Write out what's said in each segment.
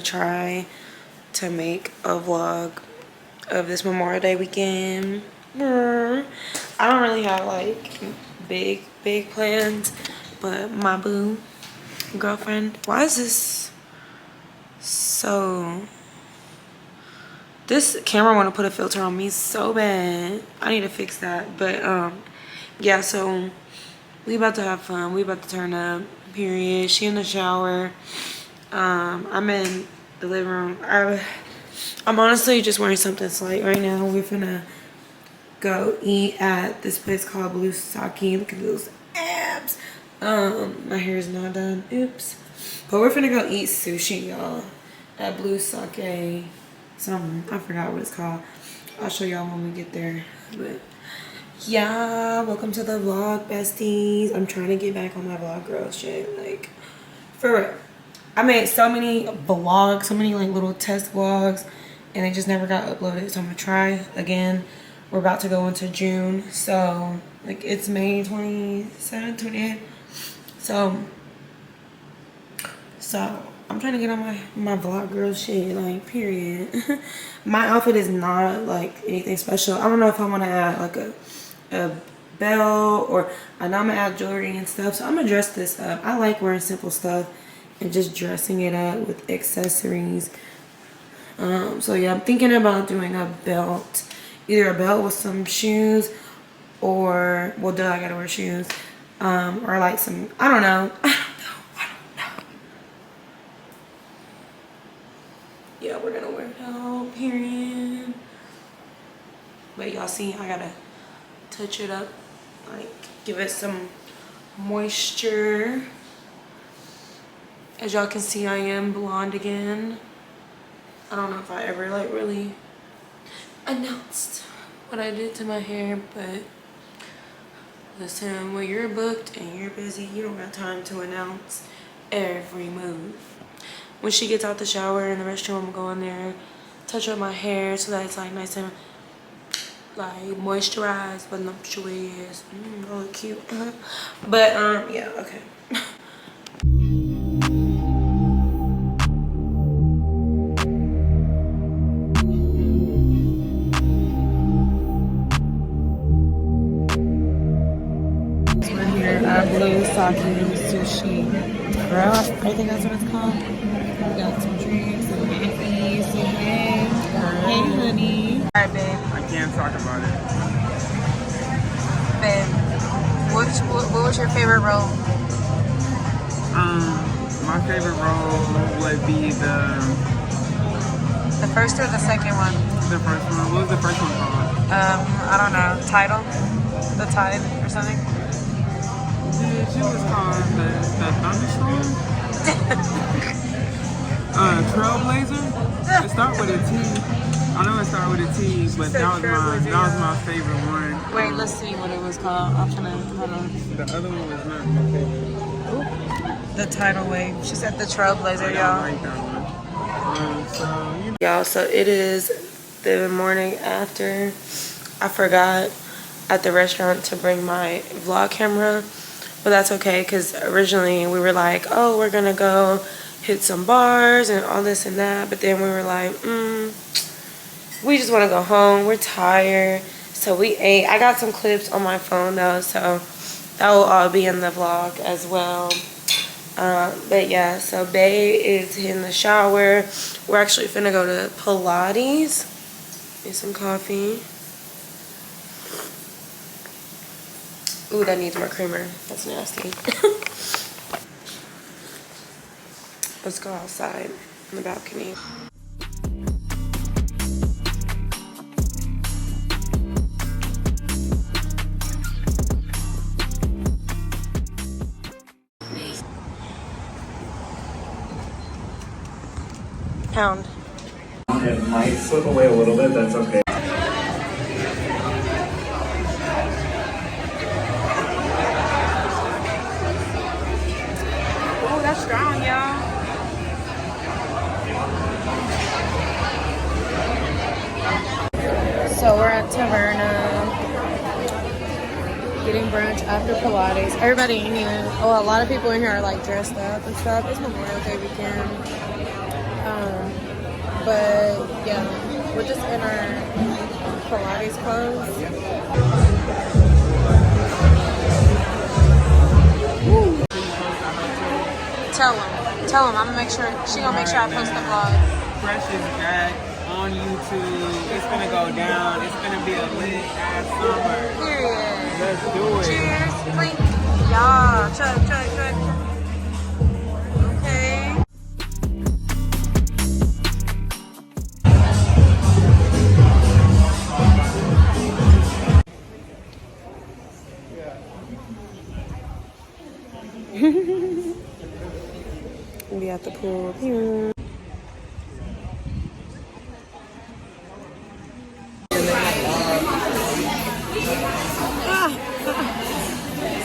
try to make a vlog of this Memorial Day weekend. I don't really have like big plans, but my boo girlfriend, why is this so, this camera want to put a filter on me so bad. I need to fix that. But yeah, so we about to have fun, we about to turn up, period. She in the shower, I'm in the living room. I'm honestly just wearing something slight right now. We're finna go eat at this place called Blue Sake. Look at those abs. My hair is not done, oops. But we're finna go eat sushi, y'all, at Blue Sake something. I forgot what it's called. I'll show y'all when we get there. But yeah, welcome to the vlog, besties. I'm trying to get back on my vlog girl shit, like, for real. I made so many vlogs, so many like little test vlogs, and they just never got uploaded. So I'm gonna try again. We're about to go into June, so like it's May 27th, 28th. So I'm trying to get on my vlog girl shit, like, period. My outfit is not like anything special. I don't know if I want to add like a belt, or I know I'm gonna add jewelry and stuff, so I'm gonna dress this up. I like wearing simple stuff and just dressing it up with accessories. So yeah, I'm thinking about doing a belt, either a belt with some shoes, or, well, duh, I gotta wear shoes, or like some, I don't know. Yeah, we're gonna wear it out, period. But y'all see, I gotta touch it up, like give it some moisture. As y'all can see, I am blonde again. I don't know if I ever like really announced what I did to my hair, but listen, when you're booked and you're busy, you don't got time to announce every move. When she gets out the shower in the restroom, I'm going there, touch up my hair so that it's like nice and like moisturized, voluptuous, really cute. But yeah, okay. We're here at Blue Sake Sushi. Girl, I think that's what it's called. We got some drinks, some coffee, say hey. Hey, honey. Alright, babe. I can't talk about it. Babe, what was your favorite role? My favorite role would be The first or the second one? the first one. What was the first one called? I don't know. Title? The Tide or something? She was called the Thunderstorm. Trailblazer. It started with a T. I know it started with a T, but that was my favorite one. Wait, let's see what it was called. Hold on. The other one was not my favorite. The Tidal Wave. She said the Trailblazer, I y'all. like that one. Y'all, so it is the morning after. I forgot at the restaurant to bring my vlog camera, but that's okay, because originally we were like, oh, we're gonna go hit some bars and all this and that, but then we were like, we just want to go home, we're tired. So we ate. I got some clips on my phone though, so that will all be in the vlog as well. But yeah, so Bae is in the shower. We're actually finna go to Pilates, get some coffee. Ooh, that needs more creamer. That's nasty. Let's go outside on the balcony. Pound. It might slip away a little bit, that's okay. Oh, that's strong, y'all. So we're at Taverna, getting brunch after Pilates. Everybody in here, oh, a lot of people in here are like dressed up and stuff. It's Memorial Day weekend. But yeah, we're just in our Pilates clothes. Tell him. I'm gonna make sure she gonna make sure I post the vlog. Fresh is back on YouTube. It's gonna go down. It's gonna be a lit ass summer. Period. Let's do it. Cheers. Clink. Yeah. Chug. Okay. We at the pool.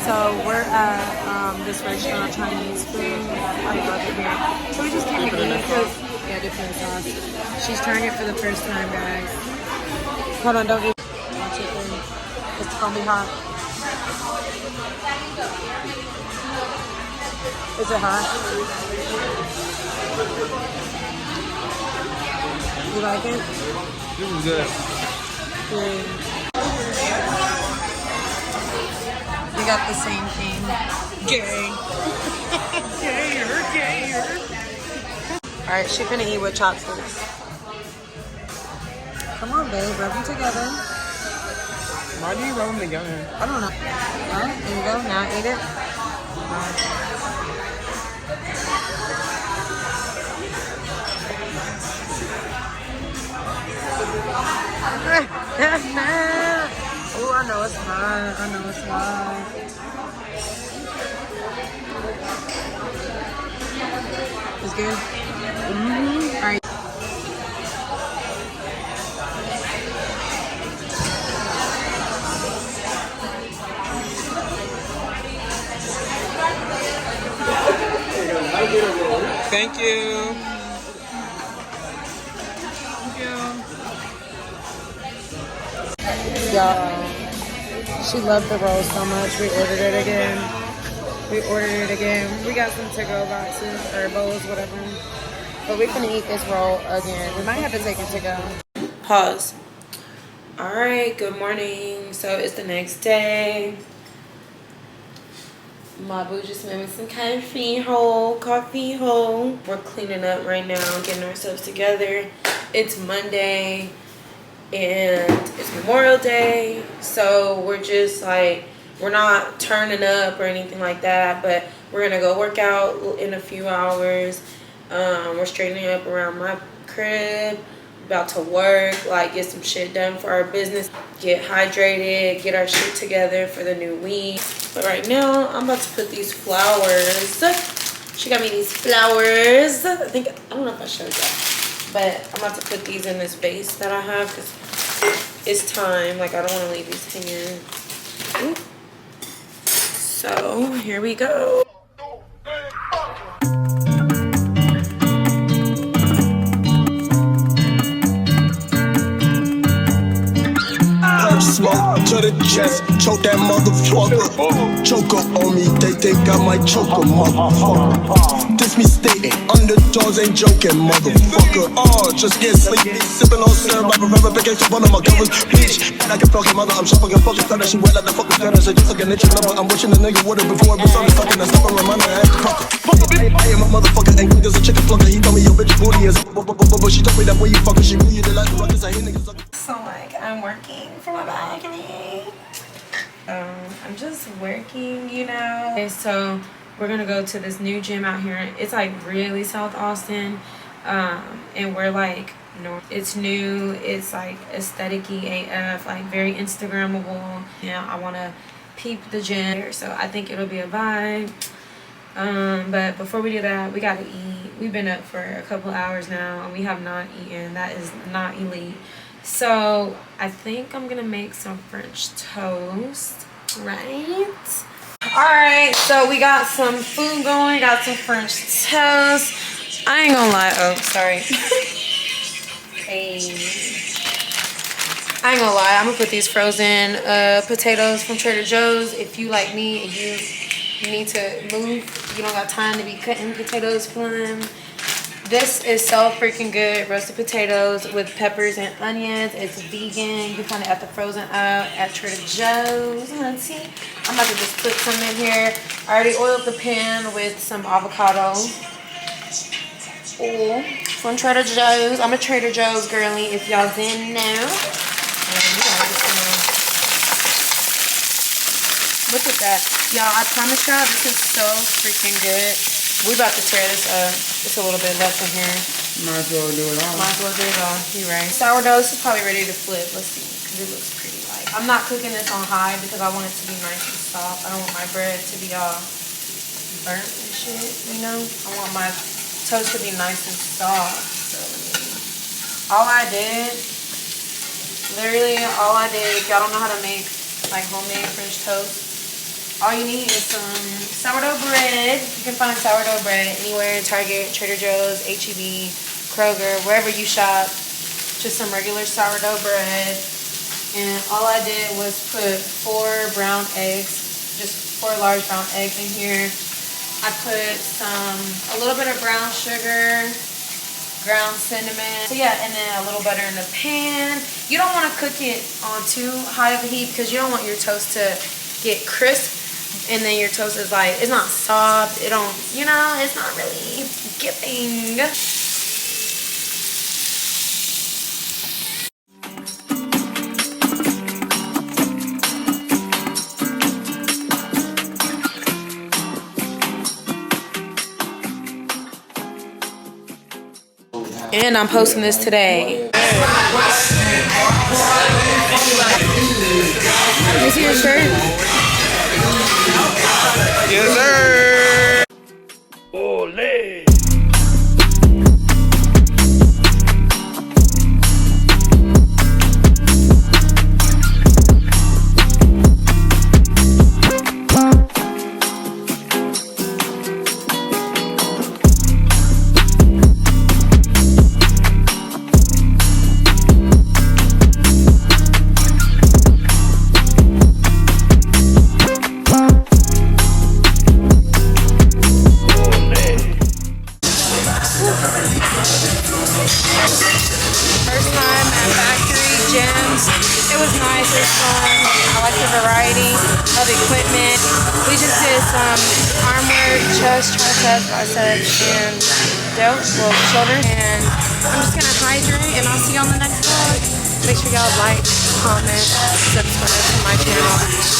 So we're at this restaurant, Chinese food. I love it here. So we just came to eat because, yeah, different sauce. She's trying it for the first time, guys. Hold on, don't eat chicken. It's gonna be hot. Is it hot? You like it? This is good. We got the same thing. Gay. Gayer. Alright, she's gonna eat with chopsticks. Come on, babe, rub them together. Why do you rub them together? I don't know. Alright, there you go. Now eat it. Oh, I know it's hot. It's good? Mm-hmm. All right. Thank you. Y'all, she loved the roll so much. We ordered it again. We got some to-go boxes or bowls, whatever. But we're gonna eat this roll again. We might have to take it to go. Pause. All right, good morning. So it's the next day. My boo just made me some coffee hole. We're cleaning up right now, getting ourselves together. It's Monday. And it's Memorial Day, so we're just like, we're not turning up or anything like that, but we're gonna go work out in a few hours. We're straightening up around my crib, about to work, like get some shit done for our business, get hydrated, get our shit together for the new week. But right now I'm about to put these flowers. She got me these flowers. I don't know if I showed that, but I'm about to put these in this vase that I have because it's time. Like, I don't want to leave these hanging. Ooh. So here we go. Smoke to the chest, choke that motherfucker. Choker on me, they think I might choke a motherfucker. This me stating, underdogs ain't joking, motherfucker. Just get sleepy, sipping on syrup, I'm a rubber vacation, one of my covers. Bitch, I can fuck your mother, I'm shopping a fucking stunner. She wet like the fucking stunner, so just looking at your number. I'm wishing a nigga would have before it was on the fucking. I stop and remind her I had to fuck her. Fuck her, bitch, I am a motherfucker, and quick as a chicken plucker. He told me your bitch booty is, but she told me that way you fucking, she knew you did like the ruckus. I hear niggas suck. So like, I'm working for my balcony. I'm just working, you know. Okay, so we're gonna go to this new gym out here. It's like really South Austin, and we're like north. It's new. It's like aesthetic-y AF, like very Instagrammable. Yeah, I wanna peep the gym, so I think it'll be a vibe. But before we do that, we gotta eat. We've been up for a couple hours now, and we have not eaten. That is not elite. So I think I'm gonna make some French toast, right? All right, so we got some food going, got some French toast. I ain't gonna lie, oh, sorry. Hey. I ain't gonna lie, I'm gonna put these frozen potatoes from Trader Joe's. If you like me and you need to move, you don't got time to be cutting potatoes for them, This is so freaking good. Roasted potatoes with peppers and onions. It's vegan. You can find it at the frozen aisle at Trader Joe's. Let's see. I'm about to just put some in here. I already oiled the pan with some avocado. Oh, from Trader Joe's. I'm a Trader Joe's girly, if y'all didn't know. And yeah, just gonna look at that. Y'all, I promise y'all, this is so freaking good. We about to tear this up. It's a little bit left in here. Might as well do it all. Might as well do it all. You're right. Sourdough, this is probably ready to flip. Let's see, because it looks pretty light. I'm not cooking this on high because I want it to be nice and soft. I don't want my bread to be all burnt and shit, you know? I want my toast to be nice and soft. So, all I did, literally all I did, if y'all don't know how to make like homemade French toast, all you need is some sourdough bread. You can find sourdough bread anywhere, Target, Trader Joe's, H-E-B, Kroger, wherever you shop. Just some regular sourdough bread. And all I did was put 4 brown eggs, just 4 large brown eggs in here. I put a little bit of brown sugar, ground cinnamon. So yeah, and then a little butter in the pan. You don't want to cook it on too high of a heat because you don't want your toast to get crisp. And then your toast is like, it's not soft, it don't, you know, it's not really giving. And I'm posting this today. Let me see your shirt. Yes, sir. Ole! First time at Factory Gyms. It was nice, it was fun. I like the variety of equipment. We just did some arm work, chest, triceps, biceps, and delts, well, shoulders. And I'm just gonna hydrate and I'll see you on the next vlog. Make sure y'all like, comment, subscribe to my channel.